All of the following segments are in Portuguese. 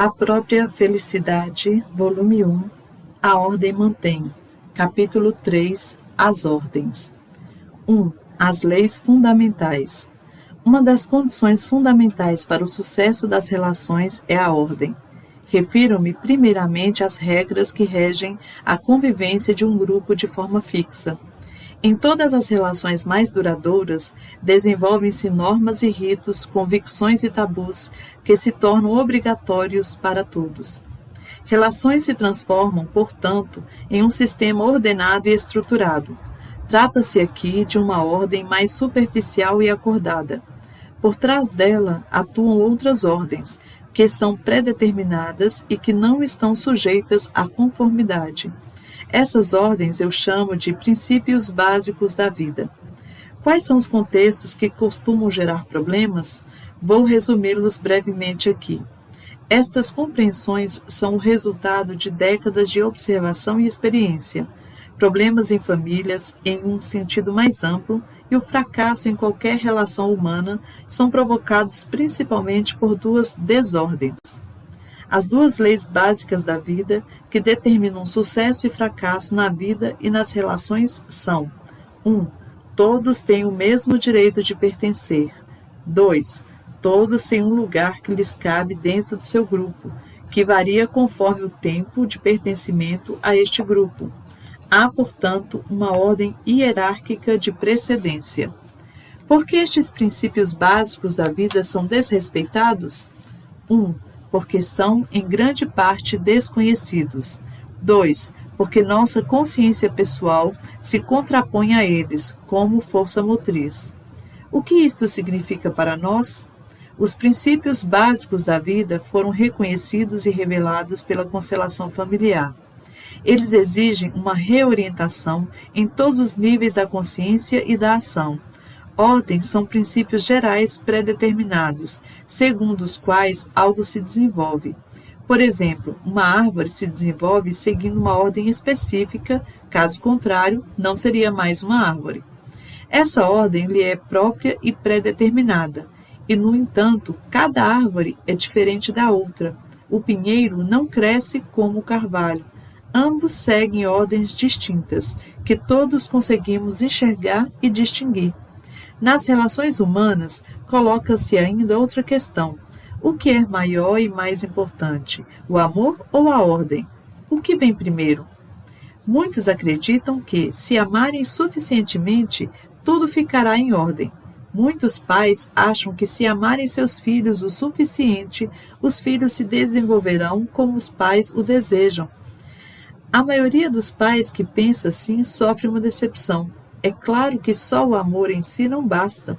A própria felicidade, volume 1, A ordem mantém. Capítulo 3, As ordens. 1. As leis fundamentais. Uma das condições fundamentais para o sucesso das relações é a ordem. Refiro-me primeiramente às regras que regem a convivência de um grupo de forma fixa. Em todas as relações mais duradouras, desenvolvem-se normas e ritos, convicções e tabus que se tornam obrigatórios para todos. Relações se transformam, portanto, em um sistema ordenado e estruturado. Trata-se aqui de uma ordem mais superficial e acordada. Por trás dela atuam outras ordens, que são pré-determinadas e que não estão sujeitas à conformidade. Essas ordens eu chamo de princípios básicos da vida. Quais são os contextos que costumam gerar problemas? Vou resumi-los brevemente aqui. Estas compreensões são o resultado de décadas de observação e experiência. Problemas em famílias, em um sentido mais amplo, e o fracasso em qualquer relação humana são provocados principalmente por duas desordens. As duas leis básicas da vida que determinam sucesso e fracasso na vida e nas relações são: 1. Todos têm o mesmo direito de pertencer. 2. Todos têm um lugar que lhes cabe dentro do seu grupo, que varia conforme o tempo de pertencimento a este grupo. Há, portanto, uma ordem hierárquica de precedência. Por que estes princípios básicos da vida são desrespeitados? 1. Porque são, em grande parte, desconhecidos. 2. Porque nossa consciência pessoal se contrapõe a eles, como força motriz. O que isto significa para nós? Os princípios básicos da vida foram reconhecidos e revelados pela constelação familiar. Eles exigem uma reorientação em todos os níveis da consciência e da ação. Ordens são princípios gerais pré-determinados, segundo os quais algo se desenvolve. Por exemplo, uma árvore se desenvolve seguindo uma ordem específica, caso contrário, não seria mais uma árvore. Essa ordem lhe é própria e pré-determinada, e, no entanto, cada árvore é diferente da outra. O pinheiro não cresce como o carvalho. Ambos seguem ordens distintas, que todos conseguimos enxergar e distinguir. Nas relações humanas, coloca-se ainda outra questão. O que é maior e mais importante, o amor ou a ordem? O que vem primeiro? Muitos acreditam que, se amarem suficientemente, tudo ficará em ordem. Muitos pais acham que, se amarem seus filhos o suficiente, os filhos se desenvolverão como os pais o desejam. A maioria dos pais que pensa assim sofre uma decepção. É claro que só o amor em si não basta.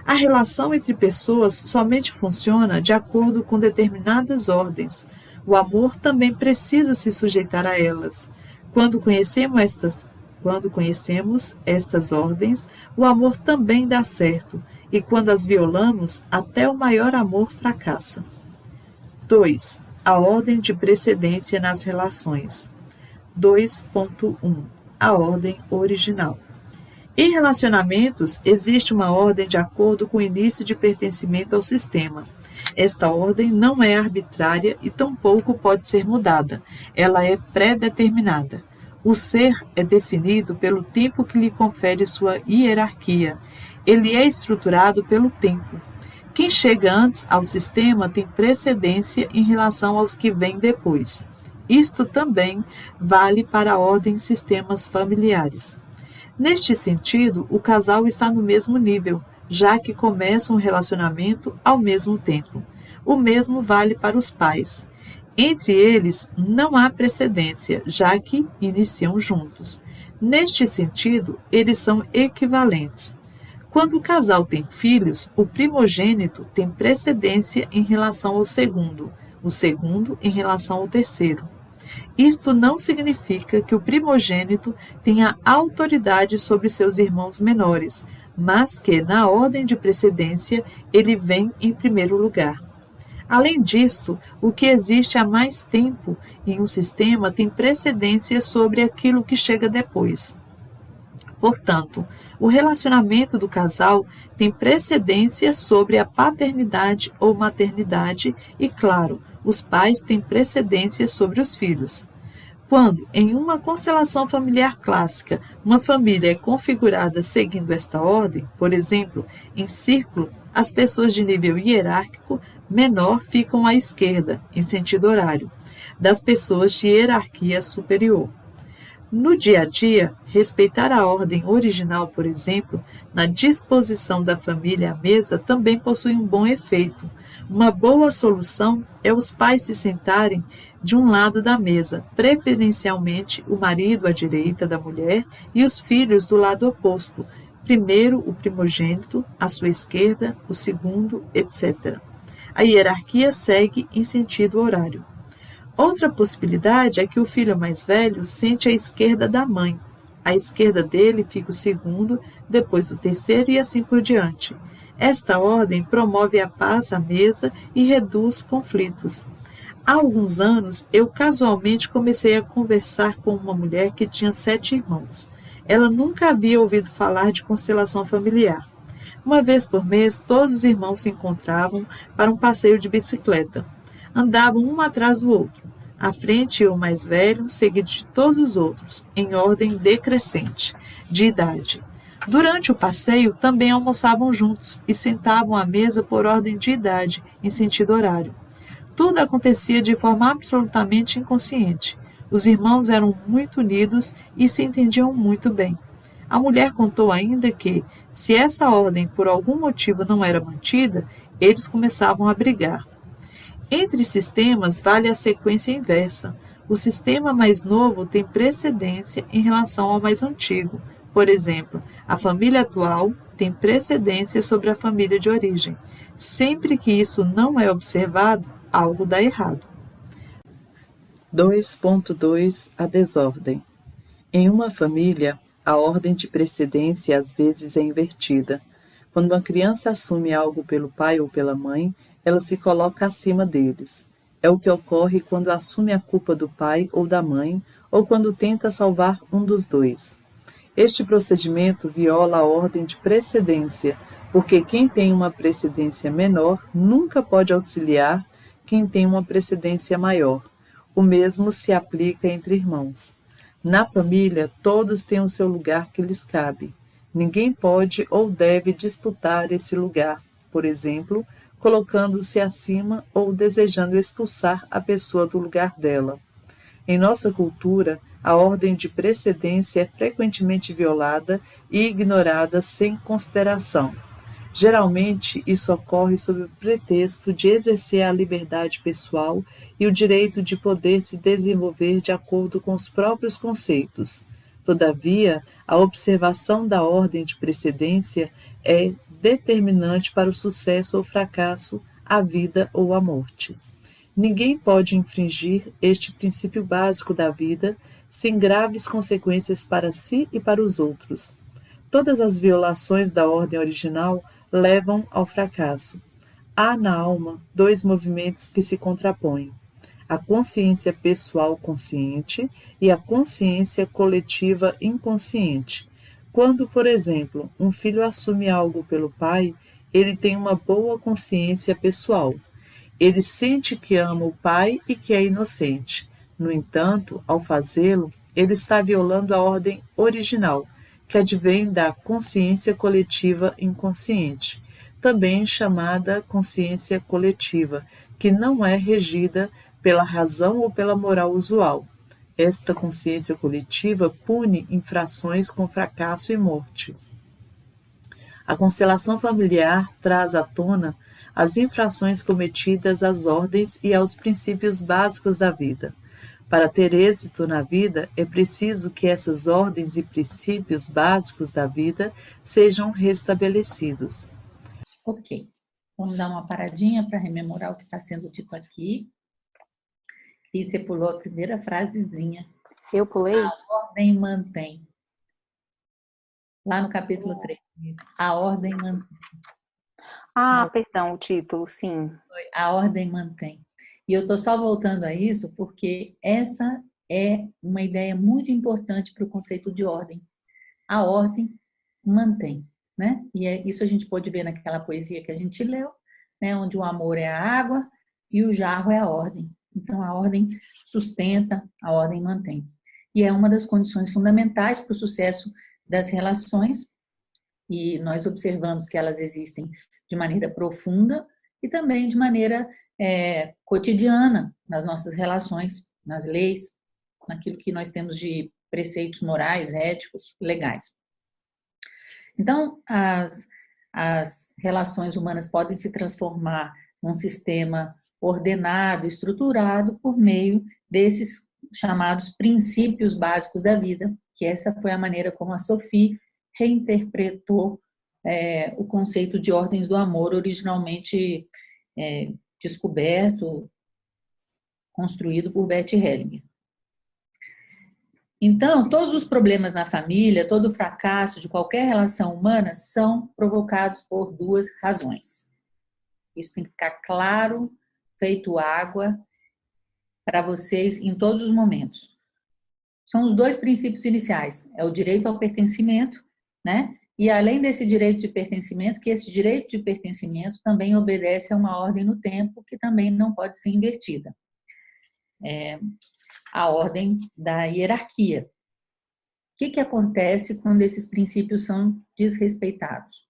A relação entre pessoas somente funciona de acordo com determinadas ordens. O amor também precisa se sujeitar a elas. Quando conhecemos estas ordens, o amor também dá certo, e quando as violamos, até o maior amor fracassa. 2. A ordem de precedência nas relações. 2.1. A ordem original. Em relacionamentos, existe uma ordem de acordo com o início de pertencimento ao sistema. Esta ordem não é arbitrária e tampouco pode ser mudada. Ela é pré-determinada. O ser é definido pelo tempo que lhe confere sua hierarquia. Ele é estruturado pelo tempo. Quem chega antes ao sistema tem precedência em relação aos que vêm depois. Isto também vale para a ordem sistemas familiares. Neste sentido, o casal está no mesmo nível, já que começam um relacionamento ao mesmo tempo. O mesmo vale para os pais. Entre eles, não há precedência, já que iniciam juntos. Neste sentido, eles são equivalentes. Quando o casal tem filhos, o primogênito tem precedência em relação ao segundo, o segundo em relação ao terceiro. Isto não significa que o primogênito tenha autoridade sobre seus irmãos menores, mas que, na ordem de precedência, ele vem em primeiro lugar. Além disto, o que existe há mais tempo em um sistema tem precedência sobre aquilo que chega depois. Portanto, o relacionamento do casal tem precedência sobre a paternidade ou maternidade e, claro, Os pais têm precedência sobre os filhos. Quando, em uma constelação familiar clássica, uma família é configurada seguindo esta ordem, por exemplo, em círculo, as pessoas de nível hierárquico menor ficam à esquerda, em sentido horário, das pessoas de hierarquia superior. No dia a dia, respeitar a ordem original, por exemplo, na disposição da família à mesa também possui um bom efeito. Uma boa solução é os pais se sentarem de um lado da mesa, preferencialmente o marido à direita da mulher e os filhos do lado oposto. Primeiro o primogênito, à sua esquerda, o segundo, etc. A hierarquia segue em sentido horário. Outra possibilidade é que o filho mais velho sente à esquerda da mãe. À esquerda dele fica o segundo, depois o terceiro e assim por diante. Esta ordem promove a paz à mesa e reduz conflitos. Há alguns anos, eu casualmente comecei a conversar com uma mulher que tinha 7 irmãos. Ela nunca havia ouvido falar de constelação familiar. Uma vez por mês, todos os irmãos se encontravam para um passeio de bicicleta. Andavam um atrás do outro. À frente ia o mais velho, seguido de todos os outros, em ordem decrescente, de idade. Durante o passeio, também almoçavam juntos e sentavam à mesa por ordem de idade, em sentido horário. Tudo acontecia de forma absolutamente inconsciente. Os irmãos eram muito unidos e se entendiam muito bem. A mulher contou ainda que, se essa ordem por algum motivo não era mantida, eles começavam a brigar. Entre sistemas vale a sequência inversa. O sistema mais novo tem precedência em relação ao mais antigo. Por exemplo, a família atual tem precedência sobre a família de origem. Sempre que isso não é observado, algo dá errado. 2.2 A desordem. Em uma família, a ordem de precedência às vezes é invertida. Quando uma criança assume algo pelo pai ou pela mãe, ela se coloca acima deles. É o que ocorre quando assume a culpa do pai ou da mãe, ou quando tenta salvar um dos dois. Este procedimento viola a ordem de precedência, porque quem tem uma precedência menor nunca pode auxiliar quem tem uma precedência maior. O mesmo se aplica entre irmãos. Na família, todos têm o seu lugar que lhes cabe. Ninguém pode ou deve disputar esse lugar, por exemplo, colocando-se acima ou desejando expulsar a pessoa do lugar dela. Em nossa cultura, a ordem de precedência é frequentemente violada e ignorada sem consideração. Geralmente, isso ocorre sob o pretexto de exercer a liberdade pessoal e o direito de poder se desenvolver de acordo com os próprios conceitos. Todavia, a observação da ordem de precedência é determinante para o sucesso ou fracasso, a vida ou a morte. Ninguém pode infringir este princípio básico da vida sem graves consequências para si e para os outros. Todas as violações da ordem original levam ao fracasso. Há na alma 2 movimentos que se contrapõem: a consciência pessoal consciente e a consciência coletiva inconsciente. Quando, por exemplo, um filho assume algo pelo pai, ele tem uma boa consciência pessoal. Ele sente que ama o pai e que é inocente. No entanto, ao fazê-lo, ele está violando a ordem original, que advém da consciência coletiva inconsciente, também chamada consciência coletiva, que não é regida pela razão ou pela moral usual. Esta consciência coletiva pune infrações com fracasso e morte. A constelação familiar traz à tona as infrações cometidas às ordens e aos princípios básicos da vida. Para ter êxito na vida, é preciso que essas ordens e princípios básicos da vida sejam restabelecidos. Ok, vamos dar uma paradinha para rememorar o que está sendo dito aqui. E você pulou a primeira frasezinha. Eu pulei? A ordem mantém. Lá no capítulo 3, a ordem mantém. Perdão, o título, sim. A ordem mantém. E eu estou só voltando a isso porque essa é uma ideia muito importante para o conceito de ordem. A ordem mantém, né? E isso a gente pode ver naquela poesia que a gente leu, né? Onde o amor é a água e o jarro é a ordem. Então, a ordem sustenta, a ordem mantém. E é uma das condições fundamentais para o sucesso das relações, e nós observamos que elas existem de maneira profunda e também de maneira cotidiana nas nossas relações, nas leis, naquilo que nós temos de preceitos morais, éticos, legais. Então, as relações humanas podem se transformar num sistema ordenado, estruturado por meio desses chamados princípios básicos da vida, que essa foi a maneira como a Sophie reinterpretou o conceito de ordens do amor, originalmente descoberto, construído por Bert Hellinger. Então, todos os problemas na família, todo o fracasso de qualquer relação humana são provocados por duas razões. Isso tem que ficar claro, feito água, para vocês em todos os momentos. São os dois princípios iniciais, é o direito ao pertencimento, né? E além desse direito de pertencimento, que esse direito de pertencimento também obedece a uma ordem no tempo que também não pode ser invertida. A ordem da hierarquia. O que acontece quando esses princípios são desrespeitados?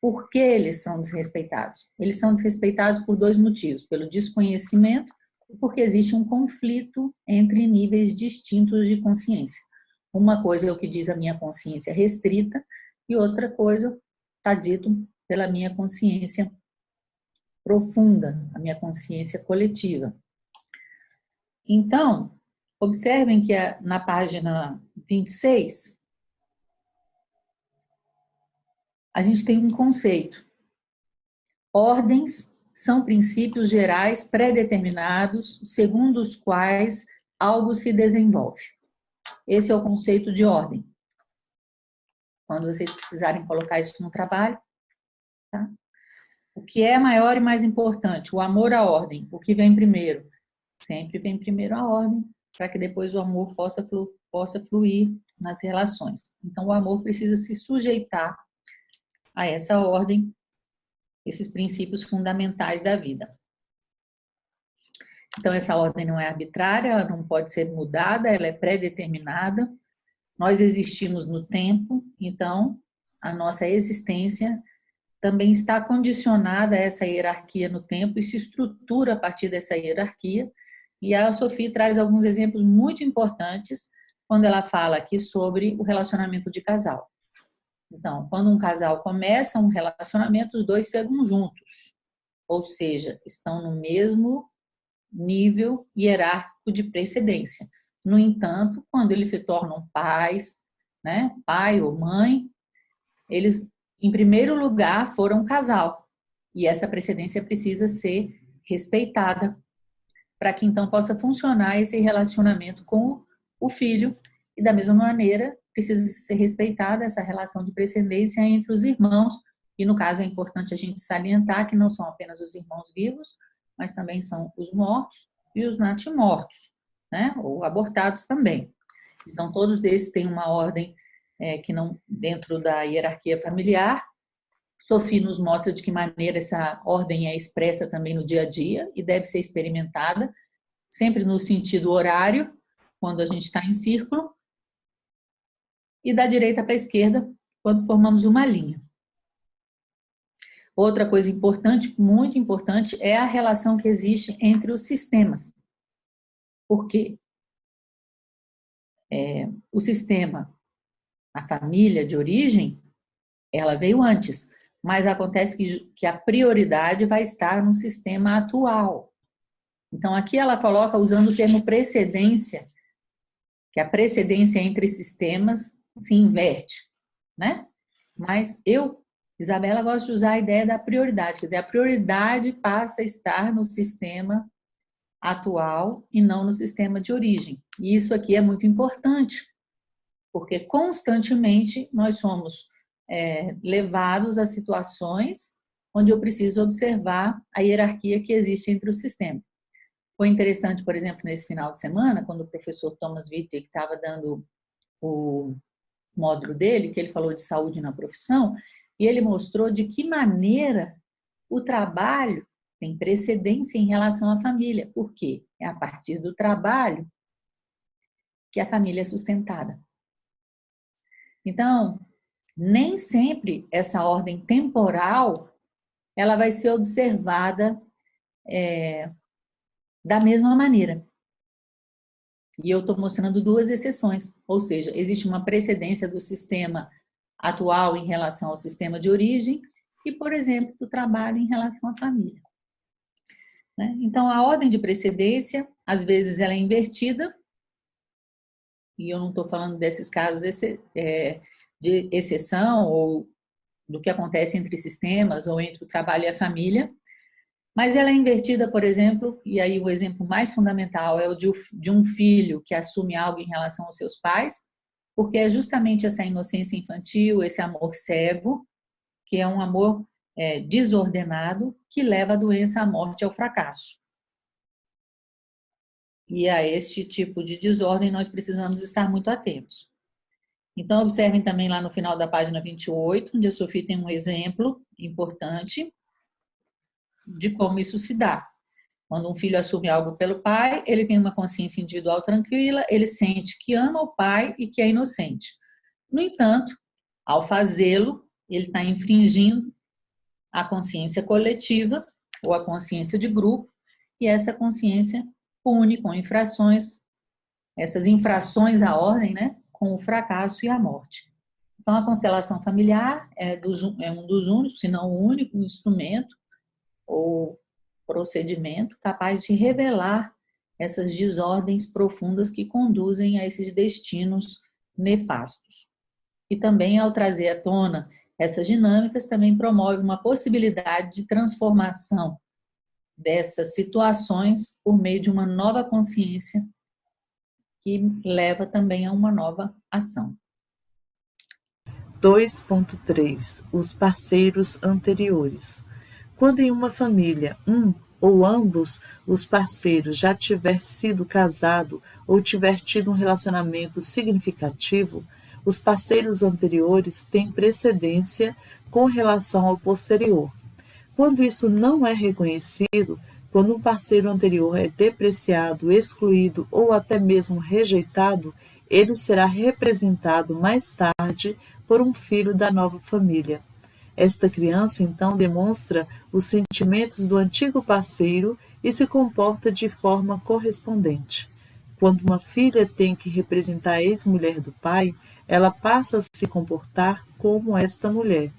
Por que eles são desrespeitados? Eles são desrespeitados por dois motivos, pelo desconhecimento e porque existe um conflito entre níveis distintos de consciência. Uma coisa é o que diz a minha consciência restrita e outra coisa está dito pela minha consciência profunda, a minha consciência coletiva. Então, observem que na página 26, a gente tem um conceito. Ordens são princípios gerais pré-determinados, segundo os quais algo se desenvolve. Esse é o conceito de ordem. Quando vocês precisarem colocar isso no trabalho, tá? O que é maior e mais importante? O amor à ordem. O que vem primeiro? Sempre vem primeiro a ordem, para que depois o amor possa fluir nas relações. Então, o amor precisa se sujeitar a essa ordem, esses princípios fundamentais da vida. Então, essa ordem não é arbitrária, ela não pode ser mudada, ela é pré-determinada. Nós existimos no tempo, então a nossa existência também está condicionada a essa hierarquia no tempo e se estrutura a partir dessa hierarquia. E a Sophie traz alguns exemplos muito importantes quando ela fala aqui sobre o relacionamento de casal. Então, quando um casal começa um relacionamento, os dois chegam juntos, ou seja, estão no mesmo nível hierárquico de precedência. No entanto, quando eles se tornam pais, né, pai ou mãe, eles, em primeiro lugar, foram casal. E essa precedência precisa ser respeitada para que então possa funcionar esse relacionamento com o filho. E da mesma maneira, precisa ser respeitada essa relação de precedência entre os irmãos. E no caso é importante a gente salientar que não são apenas os irmãos vivos, mas também são os mortos e os natimortos, né? Ou abortados também. Então, todos esses têm uma ordem que não dentro da hierarquia familiar. Sophie nos mostra de que maneira essa ordem é expressa também no dia a dia e deve ser experimentada, sempre no sentido horário, quando a gente está em círculo, e da direita para a esquerda, quando formamos uma linha. Outra coisa importante, muito importante, é a relação que existe entre os sistemas. Por quê? O sistema, a família de origem, ela veio antes, mas acontece que a prioridade vai estar no sistema atual. Então, aqui ela coloca, usando o termo precedência, que a precedência entre sistemas se inverte, né? Mas Isabela, gosto de usar a ideia da prioridade, quer dizer, a prioridade passa a estar no sistema atual e não no sistema de origem. E isso aqui é muito importante, porque constantemente nós somos levados a situações onde eu preciso observar a hierarquia que existe entre os sistemas. Foi interessante, por exemplo, nesse final de semana, quando o professor Thomas Wittig estava dando o módulo dele, que ele falou de saúde na profissão, e ele mostrou de que maneira o trabalho tem precedência em relação à família. Por quê? É a partir do trabalho que a família é sustentada. Então, nem sempre essa ordem temporal ela vai ser observada da mesma maneira. E eu estou mostrando duas exceções, ou seja, existe uma precedência do sistema atual em relação ao sistema de origem e, por exemplo, do trabalho em relação à família. Né? Então, a ordem de precedência, às vezes, ela é invertida, e eu não estou falando desses casos de exceção ou do que acontece entre sistemas ou entre o trabalho e a família, mas ela é invertida, por exemplo, e aí o exemplo mais fundamental é o de um filho que assume algo em relação aos seus pais, porque é justamente essa inocência infantil, esse amor cego, que é um amor desordenado, que leva a doença, à morte e ao fracasso. E a este tipo de desordem nós precisamos estar muito atentos. Então, observem também lá no final da página 28, onde a Sofia tem um exemplo importante de como isso se dá. Quando um filho assume algo pelo pai, ele tem uma consciência individual tranquila, ele sente que ama o pai e que é inocente. No entanto, ao fazê-lo, ele está infringindo a consciência coletiva ou a consciência de grupo, e essa consciência pune com infrações, essas infrações à ordem, né, com o fracasso e a morte. Então, a constelação familiar é um dos únicos, se não o único instrumento ou procedimento capaz de revelar essas desordens profundas que conduzem a esses destinos nefastos. E também, ao trazer à tona essas dinâmicas, também promove uma possibilidade de transformação dessas situações por meio de uma nova consciência que leva também a uma nova ação. 2.3 Os parceiros anteriores. Quando em uma família, um ou ambos os parceiros já tiver sido casado ou tiver tido um relacionamento significativo, os parceiros anteriores têm precedência com relação ao posterior. Quando isso não é reconhecido, quando um parceiro anterior é depreciado, excluído ou até mesmo rejeitado, ele será representado mais tarde por um filho da nova família. Esta criança, então, demonstra os sentimentos do antigo parceiro e se comporta de forma correspondente. Quando uma filha tem que representar a ex-mulher do pai, ela passa a se comportar como esta mulher.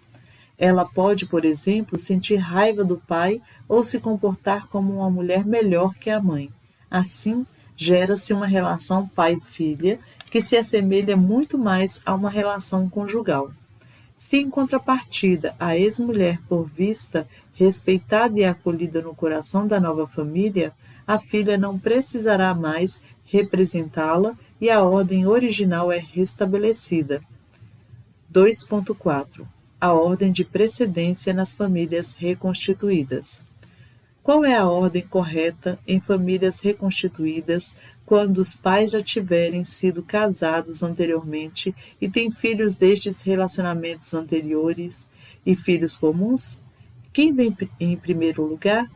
Ela pode, por exemplo, sentir raiva do pai ou se comportar como uma mulher melhor que a mãe. Assim, gera-se uma relação pai-filha que se assemelha muito mais a uma relação conjugal. Se, em contrapartida, a ex-mulher for vista, respeitada e acolhida no coração da nova família, a filha não precisará mais representá-la e a ordem original é restabelecida. 2.4 A ordem de precedência nas famílias reconstituídas. Qual é a ordem correta em famílias reconstituídas quando os pais já tiverem sido casados anteriormente e têm filhos destes relacionamentos anteriores e filhos comuns? Quem vem em primeiro lugar?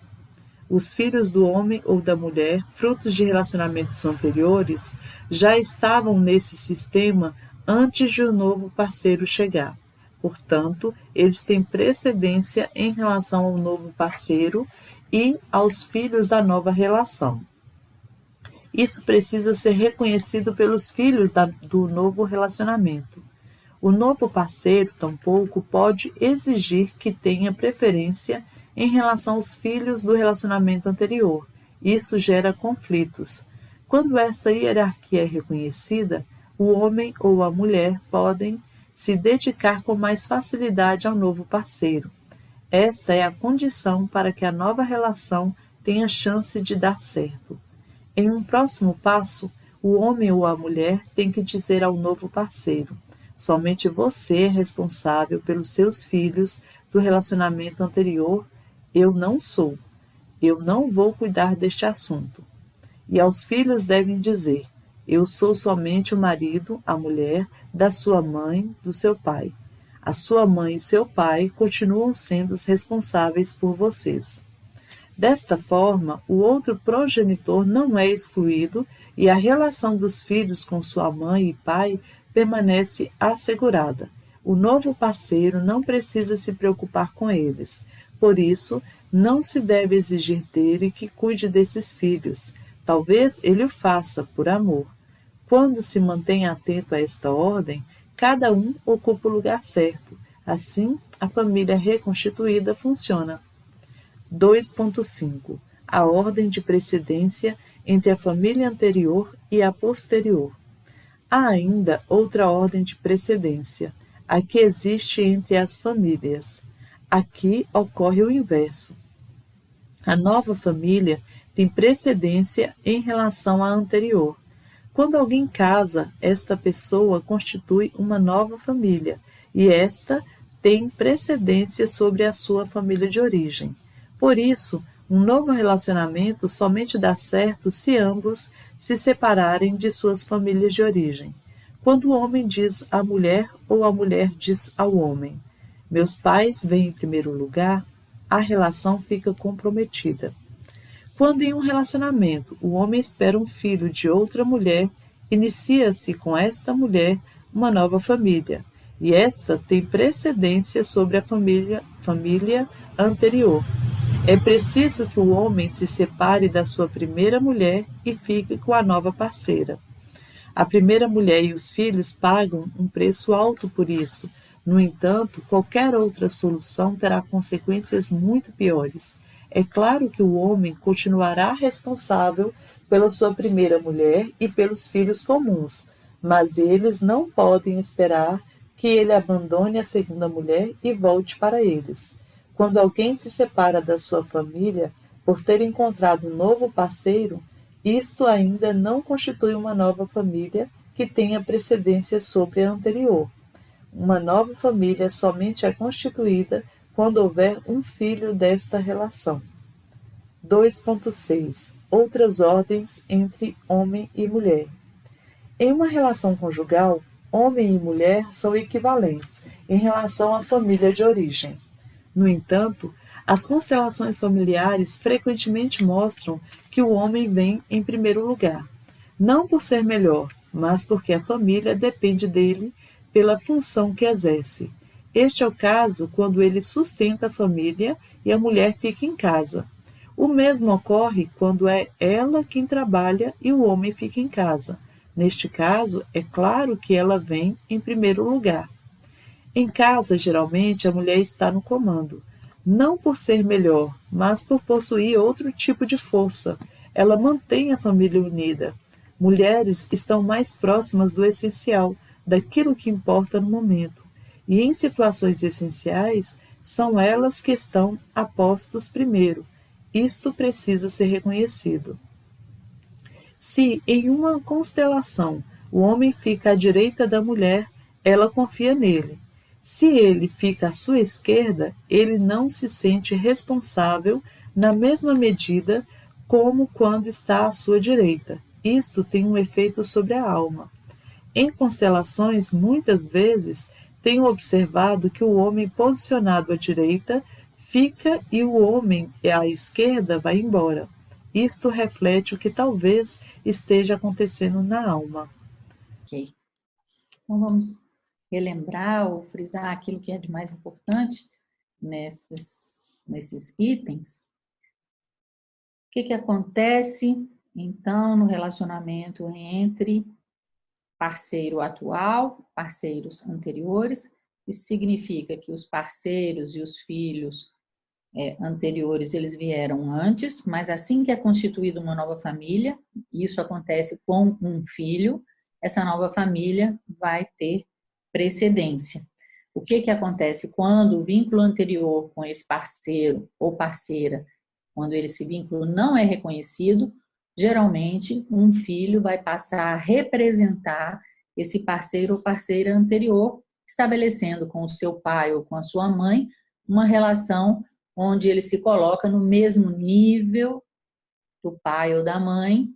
Os filhos do homem ou da mulher, frutos de relacionamentos anteriores, já estavam nesse sistema antes de o novo parceiro chegar. Portanto, eles têm precedência em relação ao novo parceiro e aos filhos da nova relação. Isso precisa ser reconhecido pelos filhos do novo relacionamento. O novo parceiro, tampouco, pode exigir que tenha preferência em relação aos filhos do relacionamento anterior. Isso gera conflitos. Quando esta hierarquia é reconhecida, o homem ou a mulher podem se dedicar com mais facilidade ao novo parceiro. Esta é a condição para que a nova relação tenha chance de dar certo. Em um próximo passo, o homem ou a mulher tem que dizer ao novo parceiro: somente você é responsável pelos seus filhos do relacionamento anterior, eu não sou. Eu não vou cuidar deste assunto. E aos filhos devem dizer: eu sou somente o marido, a mulher, da sua mãe, do seu pai. A sua mãe e seu pai continuam sendo os responsáveis por vocês. Desta forma, o outro progenitor não é excluído e a relação dos filhos com sua mãe e pai permanece assegurada. O novo parceiro não precisa se preocupar com eles. Por isso, não se deve exigir dele que cuide desses filhos. Talvez ele o faça por amor. Quando se mantém atento a esta ordem, cada um ocupa o lugar certo. Assim, a família reconstituída funciona. 2.5. A ordem de precedência entre a família anterior e a posterior. Há ainda outra ordem de precedência, a que existe entre as famílias. Aqui ocorre o inverso. A nova família tem precedência em relação à anterior. Quando alguém casa, esta pessoa constitui uma nova família, e esta tem precedência sobre a sua família de origem. Por isso, um novo relacionamento somente dá certo se ambos se separarem de suas famílias de origem. Quando o homem diz à mulher ou a mulher diz ao homem: meus pais vêm em primeiro lugar, a relação fica comprometida. Quando em um relacionamento o homem espera um filho de outra mulher, inicia-se com esta mulher uma nova família, e esta tem precedência sobre a família anterior. É preciso que o homem se separe da sua primeira mulher e fique com a nova parceira. A primeira mulher e os filhos pagam um preço alto por isso. No entanto, qualquer outra solução terá consequências muito piores. É claro que o homem continuará responsável pela sua primeira mulher e pelos filhos comuns, mas eles não podem esperar que ele abandone a segunda mulher e volte para eles. Quando alguém se separa da sua família por ter encontrado um novo parceiro, isto ainda não constitui uma nova família que tenha precedência sobre a anterior. Uma nova família somente é constituída quando houver um filho desta relação. 2.6. Outras ordens entre homem e mulher. Em uma relação conjugal, homem e mulher são equivalentes em relação à família de origem. No entanto, as constelações familiares frequentemente mostram que o homem vem em primeiro lugar, não por ser melhor, mas porque a família depende dele pela função que exerce. Este é o caso quando ele sustenta a família e a mulher fica em casa. O mesmo ocorre quando é ela quem trabalha e o homem fica em casa. Neste caso, é claro que ela vem em primeiro lugar. Em casa, geralmente, a mulher está no comando, não por ser melhor, mas por possuir outro tipo de força. Ela mantém a família unida. Mulheres estão mais próximas do essencial, daquilo que importa no momento. E em situações essenciais, são elas que estão a postos primeiro. Isto precisa ser reconhecido. Se, em uma constelação, o homem fica à direita da mulher, ela confia nele. Se ele fica à sua esquerda, ele não se sente responsável na mesma medida como quando está à sua direita. Isto tem um efeito sobre a alma. Em constelações, muitas vezes, tenho observado que o homem posicionado à direita fica e o homem à esquerda vai embora. Isto reflete o que talvez esteja acontecendo na alma. Ok. Então vamos relembrar ou frisar aquilo que é de mais importante nesses itens. O que acontece, então, no relacionamento entre parceiro atual, parceiros anteriores? Isso significa que os parceiros e os filhos anteriores, eles vieram antes, mas assim que é constituída uma nova família, isso acontece com um filho, essa nova família vai ter precedência. O que acontece quando o vínculo anterior com esse parceiro ou parceira, quando esse vínculo não é reconhecido, geralmente um filho vai passar a representar esse parceiro ou parceira anterior, estabelecendo com o seu pai ou com a sua mãe uma relação onde ele se coloca no mesmo nível do pai ou da mãe,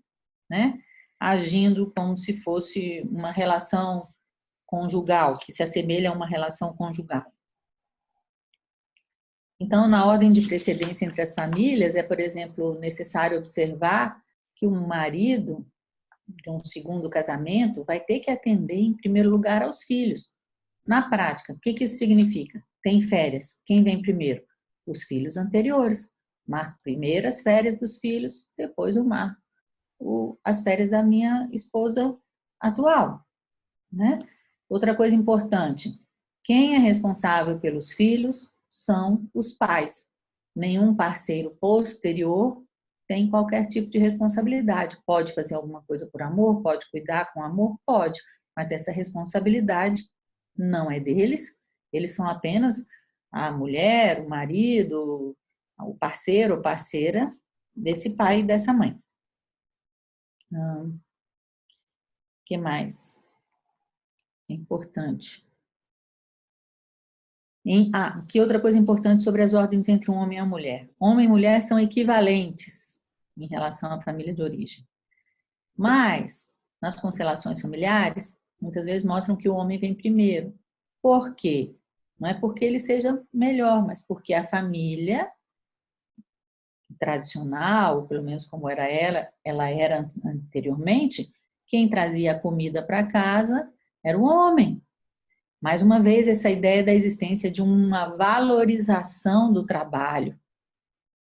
né? Agindo como se fosse uma relação conjugal, que se assemelha a uma relação conjugal. Então, na ordem de precedência entre as famílias, é, por exemplo, necessário observar que um marido de um segundo casamento vai ter que atender, em primeiro lugar, aos filhos. Na prática, o que isso significa? Tem férias. Quem vem primeiro? Os filhos anteriores. Marco primeiro as férias dos filhos, depois eu marco as férias da minha esposa atual, né? Outra coisa importante, quem é responsável pelos filhos são os pais. Nenhum parceiro posterior tem qualquer tipo de responsabilidade. Pode fazer alguma coisa por amor, pode cuidar com amor, pode, mas essa responsabilidade não é deles, eles são apenas a mulher, o marido, o parceiro ou parceira desse pai e dessa mãe. Que mais? É importante. Que outra coisa importante sobre as ordens entre um homem e a mulher? Homem e mulher são equivalentes em relação à família de origem. Mas, nas constelações familiares, muitas vezes mostram que o homem vem primeiro. Por quê? Não é porque ele seja melhor, mas porque a família tradicional, pelo menos como era ela era anteriormente, quem trazia a comida para casa era o homem. Mais uma vez, essa ideia da existência de uma valorização do trabalho,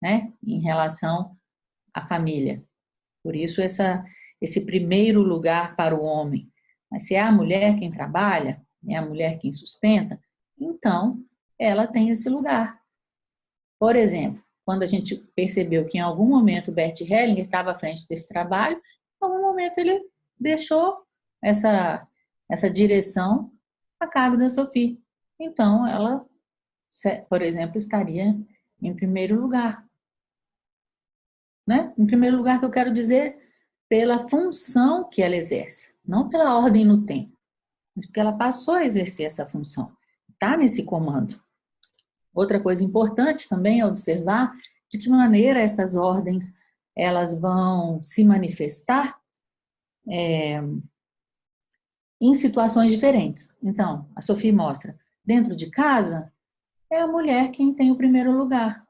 né, em relação à família. Por isso, esse primeiro lugar para o homem. Mas se é a mulher quem trabalha, é a mulher quem sustenta, então ela tem esse lugar. Por exemplo, quando a gente percebeu que em algum momento o Bert Hellinger estava à frente desse trabalho, em algum momento ele deixou essa direção a cargo da Sophie. Então, ela, por exemplo, estaria em primeiro lugar. Né? Em primeiro lugar, que eu quero dizer, pela função que ela exerce, não pela ordem no tempo, mas porque ela passou a exercer essa função, está nesse comando. Outra coisa importante também é observar de que maneira essas ordens elas vão se manifestar em situações diferentes. Então, a Sophie mostra, dentro de casa, é a mulher quem tem o primeiro lugar,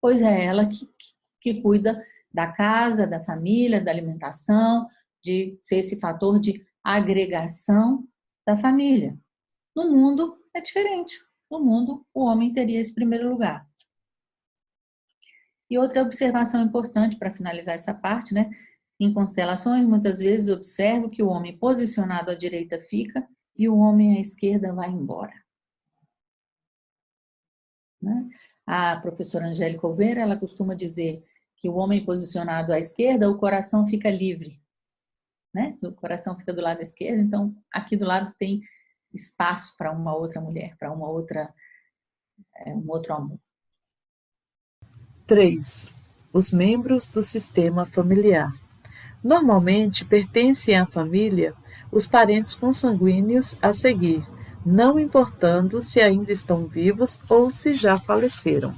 pois é ela que cuida da casa, da família, da alimentação, de ser esse fator de agregação da família. No mundo é diferente. No mundo, o homem teria esse primeiro lugar. E outra observação importante para finalizar essa parte, né? Em constelações, muitas vezes observo que o homem posicionado à direita fica e o homem à esquerda vai embora. Né? A professora Angélica Oveira, ela costuma dizer que o homem posicionado à esquerda, o coração fica livre. Né? O coração fica do lado esquerdo, então aqui do lado tem espaço para uma outra mulher, para um outro amor. 3. Os membros do sistema familiar. Normalmente pertencem à família os parentes consanguíneos a seguir, não importando se ainda estão vivos ou se já faleceram.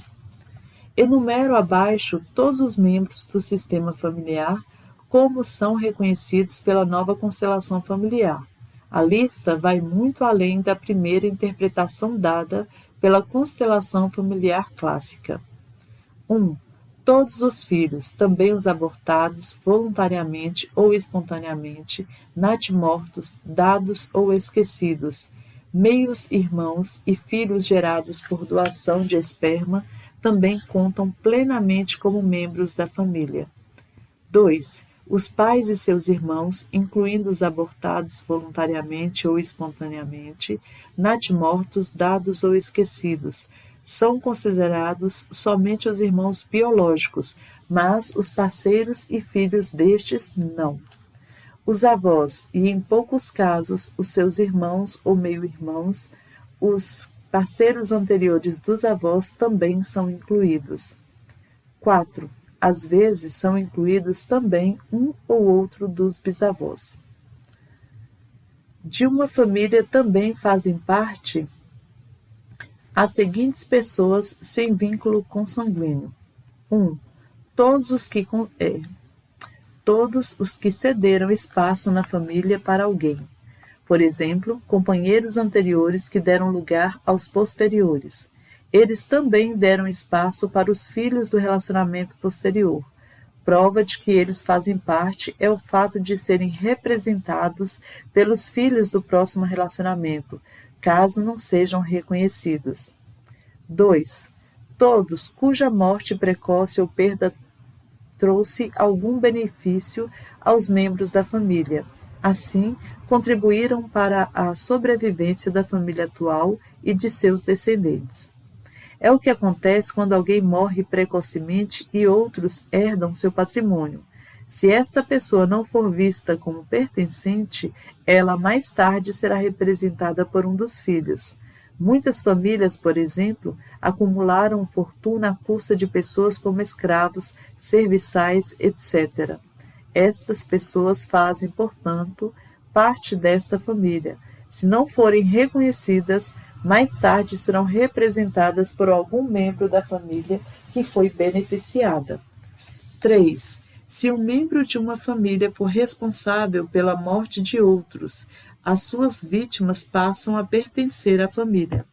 Enumero abaixo todos os membros do sistema familiar como são reconhecidos pela nova constelação familiar. A lista vai muito além da primeira interpretação dada pela constelação familiar clássica. 1. Todos os filhos, também os abortados, voluntariamente ou espontaneamente, natimortos, dados ou esquecidos, meios-irmãos e filhos gerados por doação de esperma, também contam plenamente como membros da família. 2. Os pais e seus irmãos, incluindo os abortados voluntariamente ou espontaneamente, natimortos, dados ou esquecidos, são considerados somente os irmãos biológicos, mas os parceiros e filhos destes não. Os avós e, em poucos casos, os seus irmãos ou meio-irmãos, os parceiros anteriores dos avós também são incluídos. 4. Às vezes são incluídos também um ou outro dos bisavós. De uma família também fazem parte as seguintes pessoas sem vínculo consanguíneo. 1. Todos os que cederam espaço na família para alguém. Por exemplo, companheiros anteriores que deram lugar aos posteriores. Eles também deram espaço para os filhos do relacionamento posterior. Prova de que eles fazem parte é o fato de serem representados pelos filhos do próximo relacionamento, caso não sejam reconhecidos. 2. Todos cuja morte precoce ou perda trouxe algum benefício aos membros da família. Assim, contribuíram para a sobrevivência da família atual e de seus descendentes. É o que acontece quando alguém morre precocemente e outros herdam seu patrimônio. Se esta pessoa não for vista como pertencente, ela mais tarde será representada por um dos filhos. Muitas famílias, por exemplo, acumularam fortuna à custa de pessoas como escravos, serviçais, etc. Estas pessoas fazem, portanto, parte desta família. Se não forem reconhecidas, mais tarde serão representadas por algum membro da família que foi beneficiada. 3. Se um membro de uma família for responsável pela morte de outros, as suas vítimas passam a pertencer à família.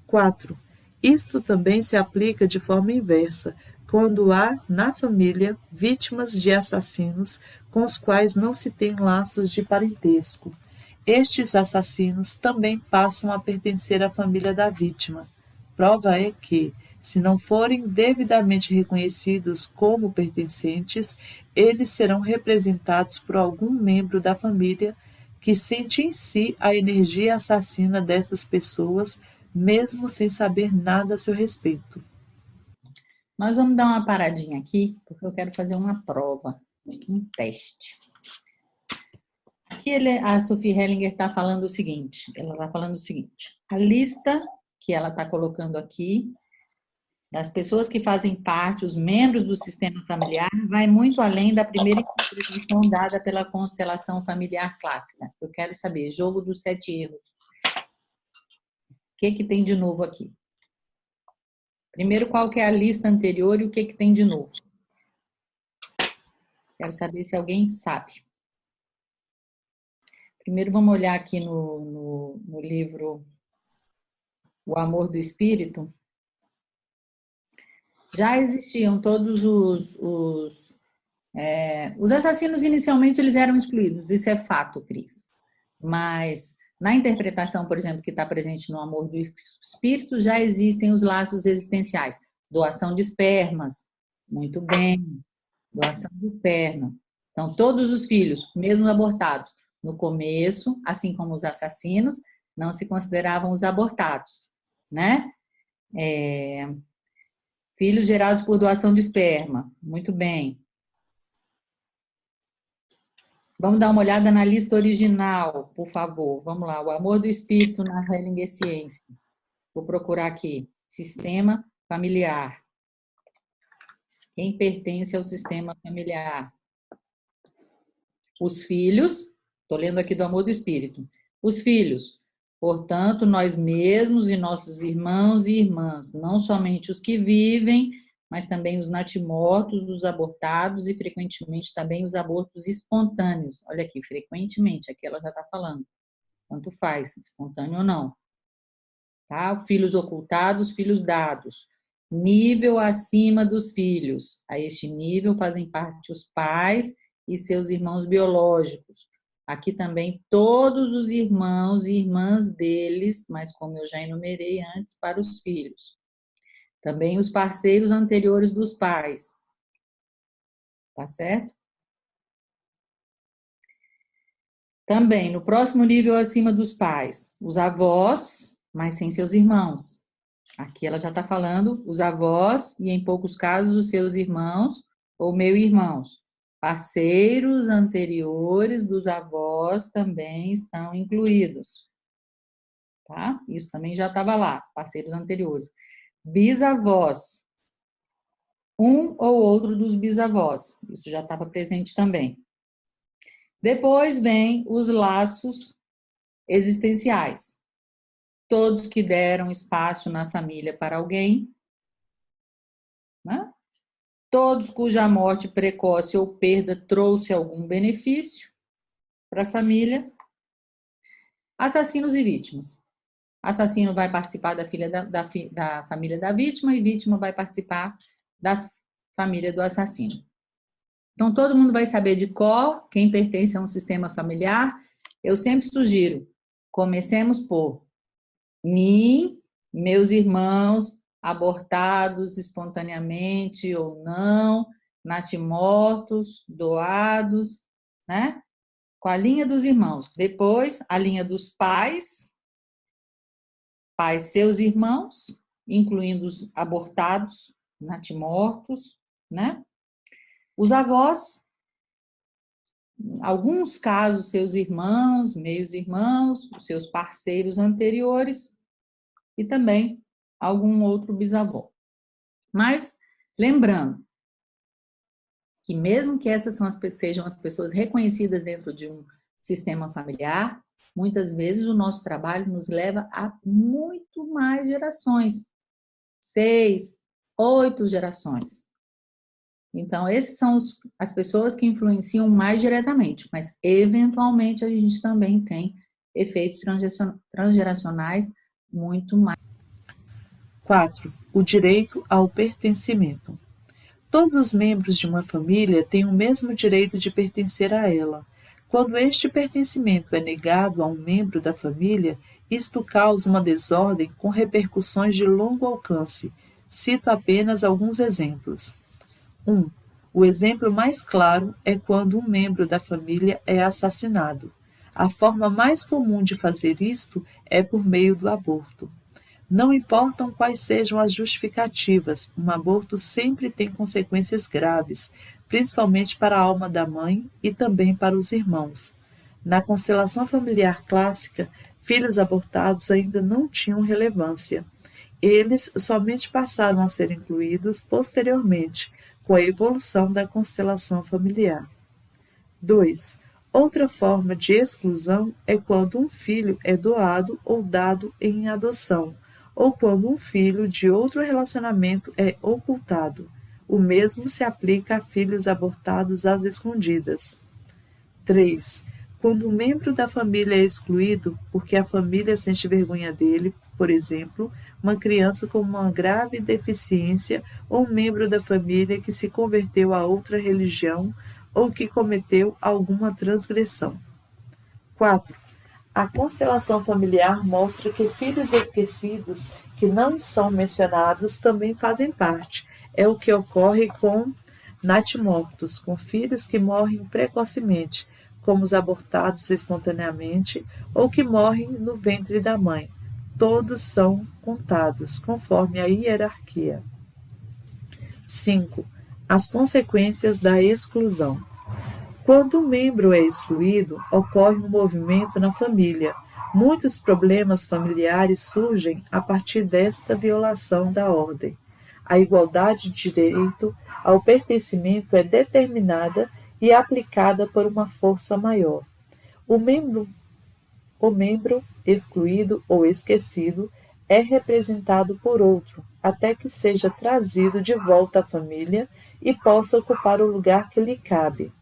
4. Isto também se aplica de forma inversa, quando há, na família, vítimas de assassinos com os quais não se tem laços de parentesco. Estes assassinos também passam a pertencer à família da vítima. Prova é que, se não forem devidamente reconhecidos como pertencentes, eles serão representados por algum membro da família que sente em si a energia assassina dessas pessoas, mesmo sem saber nada a seu respeito. Nós vamos dar uma paradinha aqui, porque eu quero fazer uma prova, um teste. Aqui a Sophie Hellinger está falando o seguinte, a lista que ela está colocando aqui, das pessoas que fazem parte, os membros do sistema familiar, vai muito além da primeira interpretação dada pela constelação familiar clássica. Eu quero saber, jogo dos 7 erros. O que tem de novo aqui? Primeiro, qual que é a lista anterior e o que tem de novo? Quero saber se alguém sabe. Primeiro, vamos olhar aqui no livro O Amor do Espírito. Já existiam todos os assassinos, inicialmente, eles eram excluídos. Isso é fato, Cris. Mas, na interpretação, por exemplo, que está presente no Amor do Espírito, já existem os laços existenciais. Doação de espermas. Muito bem. Doação de esperma. Então, todos os filhos, mesmo abortados, no começo, assim como os assassinos, não se consideravam os abortados, né? Filhos gerados por doação de esperma. Muito bem. Vamos dar uma olhada na lista original, por favor. Vamos lá. O Amor do Espírito na Hellinger Ciência. Vou procurar aqui. Sistema familiar. Quem pertence ao sistema familiar? Os filhos. Estou lendo aqui do Amor do Espírito. Os filhos. Portanto, nós mesmos e nossos irmãos e irmãs, não somente os que vivem, mas também os natimortos, os abortados e, frequentemente, também os abortos espontâneos. Olha aqui, frequentemente, aqui ela já está falando. Tanto faz, espontâneo ou não. Tá? Filhos ocultados, filhos dados. Nível acima dos filhos. A este nível fazem parte os pais e seus irmãos biológicos. Aqui também todos os irmãos e irmãs deles, mas como eu já enumerei antes, para os filhos. Também os parceiros anteriores dos pais. Tá certo? Também, no próximo nível acima dos pais, os avós, mas sem seus irmãos. Aqui ela já está falando os avós e, em poucos casos, os seus irmãos ou meio-irmãos. Parceiros anteriores dos avós também estão incluídos. Tá? Isso também já estava lá, parceiros anteriores. Bisavós. Um ou outro dos bisavós. Isso já estava presente também. Depois vem os laços existenciais. Todos que deram espaço na família para alguém, né? Todos cuja morte precoce ou perda trouxe algum benefício para a família. Assassinos e vítimas. assassino vai participar da família da vítima e vítima vai participar da família do assassino. Então, todo mundo vai saber de cor quem pertence a um sistema familiar. Eu sempre sugiro, comecemos por mim, meus irmãos, abortados espontaneamente ou não, natimortos, doados, né? Com a linha dos irmãos. Depois, a linha dos pais, seus irmãos, incluindo os abortados, natimortos, né? Os avós, alguns casos, seus irmãos, meios irmãos, os seus parceiros anteriores e também algum outro bisavô. Mas, lembrando que mesmo que essas sejam as pessoas reconhecidas dentro de um sistema familiar, muitas vezes o nosso trabalho nos leva a muito mais gerações, 6, 8 gerações. Então, essas são as pessoas que influenciam mais diretamente, mas eventualmente a gente também tem efeitos transgeracionais muito mais. 4. O direito ao pertencimento. Todos os membros de uma família têm o mesmo direito de pertencer a ela. Quando este pertencimento é negado a um membro da família, isto causa uma desordem com repercussões de longo alcance. Cito apenas alguns exemplos. 1. O exemplo mais claro é quando um membro da família é assassinado. A forma mais comum de fazer isto é por meio do aborto. Não importam quais sejam as justificativas, um aborto sempre tem consequências graves, principalmente para a alma da mãe e também para os irmãos. Na constelação familiar clássica, filhos abortados ainda não tinham relevância. Eles somente passaram a ser incluídos posteriormente, com a evolução da constelação familiar. 2. Outra forma de exclusão é quando um filho é doado ou dado em adoção, ou quando um filho de outro relacionamento é ocultado. O mesmo se aplica a filhos abortados às escondidas. 3. Quando um membro da família é excluído porque a família sente vergonha dele, por exemplo, uma criança com uma grave deficiência ou um membro da família que se converteu a outra religião ou que cometeu alguma transgressão. 4. A constelação familiar mostra que filhos esquecidos que não são mencionados também fazem parte. É o que ocorre com natimortos, com filhos que morrem precocemente, como os abortados espontaneamente ou que morrem no ventre da mãe. Todos são contados, conforme a hierarquia. 5. As consequências da exclusão. Quando um membro é excluído, ocorre um movimento na família. Muitos problemas familiares surgem a partir desta violação da ordem. A igualdade de direito ao pertencimento é determinada e aplicada por uma força maior. O membro excluído ou esquecido é representado por outro, até que seja trazido de volta à família e possa ocupar o lugar que lhe cabe.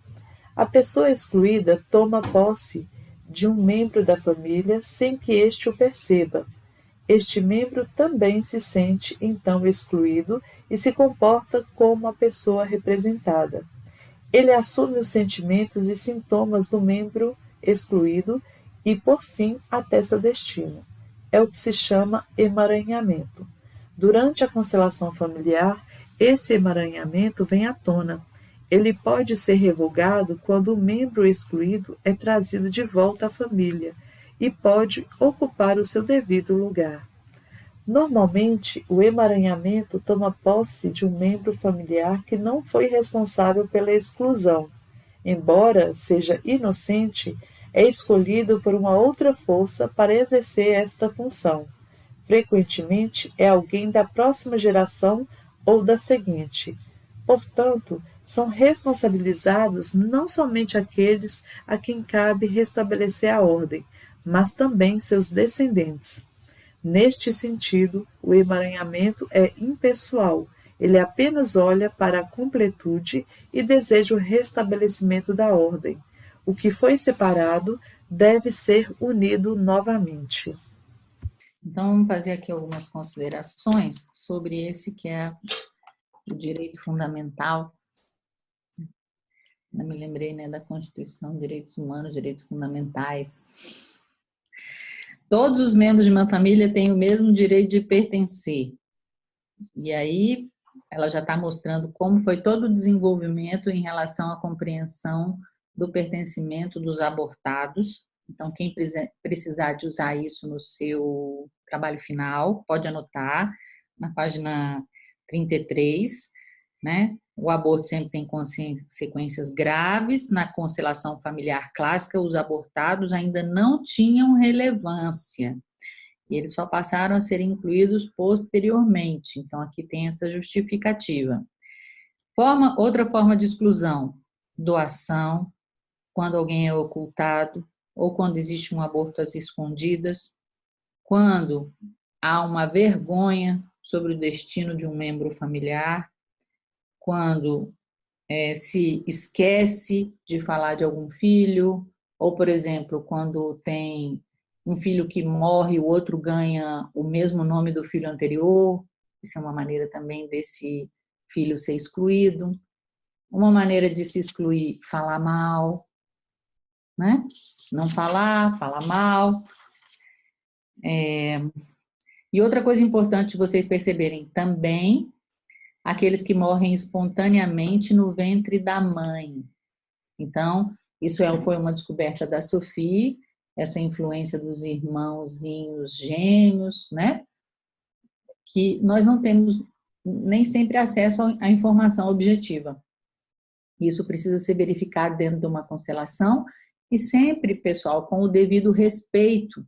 A pessoa excluída toma posse de um membro da família sem que este o perceba. Este membro também se sente, então, excluído e se comporta como a pessoa representada. Ele assume os sentimentos e sintomas do membro excluído e, por fim, até seu destino. É o que se chama emaranhamento. Durante a constelação familiar, esse emaranhamento vem à tona. Ele pode ser revogado quando o membro excluído é trazido de volta à família e pode ocupar o seu devido lugar. Normalmente, o emaranhamento toma posse de um membro familiar que não foi responsável pela exclusão. Embora seja inocente, é escolhido por uma outra força para exercer esta função. Frequentemente, é alguém da próxima geração ou da seguinte. Portanto, são responsabilizados não somente aqueles a quem cabe restabelecer a ordem, mas também seus descendentes. Neste sentido, o emaranhamento é impessoal. Ele apenas olha para a completude e deseja o restabelecimento da ordem. O que foi separado deve ser unido novamente. Então, vamos fazer aqui algumas considerações sobre esse que é o direito fundamental. Eu me lembrei, né, da Constituição, Direitos Humanos, Direitos Fundamentais. Todos os membros de uma família têm o mesmo direito de pertencer. E aí, ela já está mostrando como foi todo o desenvolvimento em relação à compreensão do pertencimento dos abortados. Então, quem precisar de usar isso no seu trabalho final, pode anotar na página 33, né? O aborto sempre tem consequências graves. Na constelação familiar clássica, os abortados ainda não tinham relevância. E eles só passaram a ser incluídos posteriormente. Então, aqui tem essa justificativa. Outra forma de exclusão: doação, quando alguém é ocultado, ou quando existe um aborto às escondidas, quando há uma vergonha sobre o destino de um membro familiar, quando se esquece de falar de algum filho, ou, por exemplo, quando tem um filho que morre, o outro ganha o mesmo nome do filho anterior. Isso é uma maneira também desse filho ser excluído. Uma maneira de se excluir, falar mal, né? Não falar mal. E outra coisa importante vocês perceberem também, aqueles que morrem espontaneamente no ventre da mãe. Então, isso foi uma descoberta da Sophie, essa influência dos irmãozinhos gêmeos, né? Que nós não temos nem sempre acesso à informação objetiva. Isso precisa ser verificado dentro de uma constelação e sempre, pessoal, com o devido respeito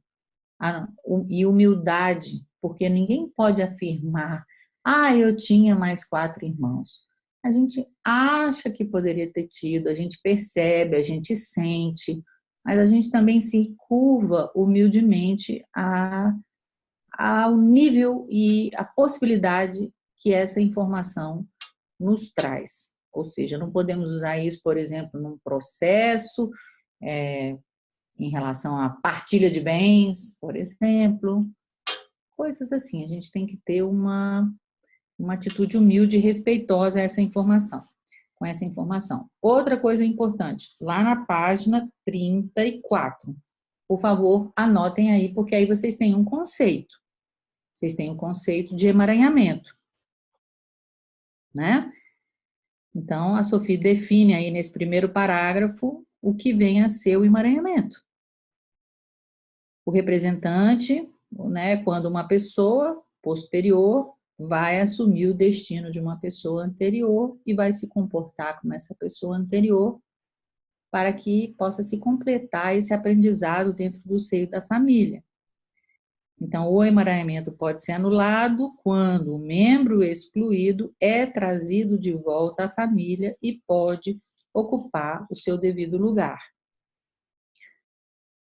e humildade, porque ninguém pode afirmar: eu tinha mais 4 irmãos. A gente acha que poderia ter tido, a gente percebe, a gente sente, mas a gente também se curva humildemente ao nível e à possibilidade que essa informação nos traz. Ou seja, não podemos usar isso, por exemplo, num processo, em relação à partilha de bens, por exemplo, coisas assim. A gente tem que ter uma atitude humilde e respeitosa com essa informação. Outra coisa importante, lá na página 34, por favor, anotem aí, porque aí vocês têm um conceito. Vocês têm um conceito de emaranhamento, né? Então, a Sophie define aí nesse primeiro parágrafo o que vem a ser o emaranhamento. O representante, né, quando uma pessoa posterior vai assumir o destino de uma pessoa anterior e vai se comportar como essa pessoa anterior para que possa se completar esse aprendizado dentro do seio da família. Então, o emaranhamento pode ser anulado quando o membro excluído é trazido de volta à família e pode ocupar o seu devido lugar.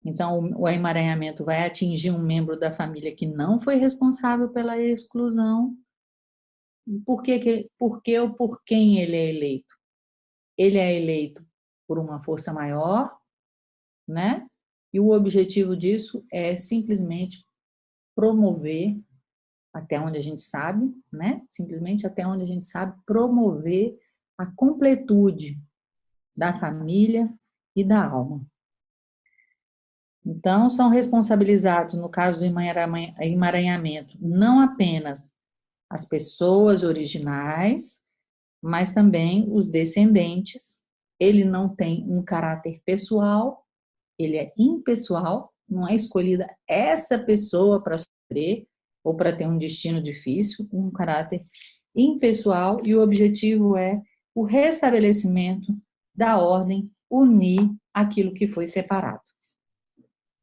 Então, o emaranhamento vai atingir um membro da família que não foi responsável pela exclusão. Por que ou por quem ele é eleito? Ele é eleito por uma força maior, né? E o objetivo disso é simplesmente promover, até onde a gente sabe, né? Simplesmente até onde a gente sabe, promover a completude da família e da alma. Então, são responsabilizados, no caso do emaranhamento, não apenas as pessoas originais, mas também os descendentes. Ele não tem um caráter pessoal, ele é impessoal, não é escolhida essa pessoa para sofrer ou para ter um destino difícil, um caráter impessoal, e o objetivo é o restabelecimento da ordem, unir aquilo que foi separado.